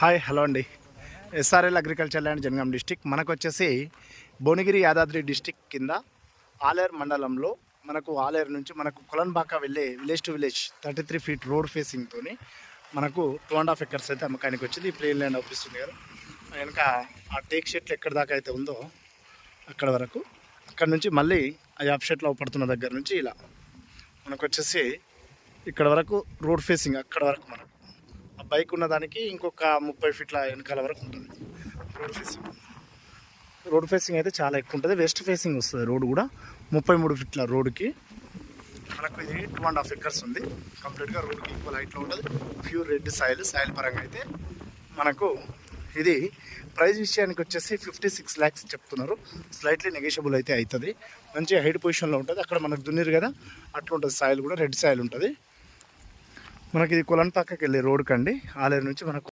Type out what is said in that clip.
Hi hello అండి. SRL agriculture land Jangaon district. మనకు వచ్చేసి భువనగిరి యాదాద్రి డిస్టిక్ కింద ఆలేరు మండలంలో మనకు ఆలేరు నుంచి మనకు కొలన్బాక వెళ్ళే village to village 33 feet road ఫేసింగ్తో మనకు 2.5 ఎకర్స్ అయితే అమ్మకానికి వచ్చింది. ప్లేన్ ల్యాండ్ ఆఫీస్తుంది కదా, వెనక ఆ టేక్ షెట్లు ఎక్కడి దాకా అయితే ఉందో అక్కడ వరకు, అక్కడ నుంచి మళ్ళీ ఆ యాప్ షెట్లో పడుతున్న దగ్గర నుంచి ఇలా మనకు వచ్చేసి ఇక్కడ వరకు రోడ్ ఫేసింగ్, అక్కడ వరకు మనకు ఆ బైక్ ఉన్నదానికి ఇంకొక 30 ఫీట్ల వెనకాల వరకు ఉంటుంది రోడ్ ఫేసింగ్. రోడ్ ఫేసింగ్ అయితే చాలా ఎక్కువ ఉంటుంది. వెస్ట్ ఫేసింగ్ వస్తుంది రోడ్ కూడా 33 ఫీట్ల రోడ్డుకి. మనకు ఇది 2.5 ఎకర్స్ ఉంది. కంప్లీట్గా రోడ్కి ఈక్వల్ హైట్లో ఉంటుంది. ప్యూర్ రెడ్ సాయిల్ పరంగా అయితే మనకు ఇది ప్రైస్ విషయానికి వచ్చేసి 56 lakhs చెప్తున్నారు. స్లైట్లీ నెగోషియబుల్ అయితే అవుతుంది. మంచి హైట్ పొజిషన్లో ఉంటుంది. అక్కడ మనకు దున్నిరు కదా, అట్లా ఉంటుంది. సాయిల్ కూడా రెడ్ సాయిల్ ఉంటుంది. మనకి ఇది కొలన్పాకకి వెళ్ళే రోడ్ కండి. ఆలేరు నుంచి మనకు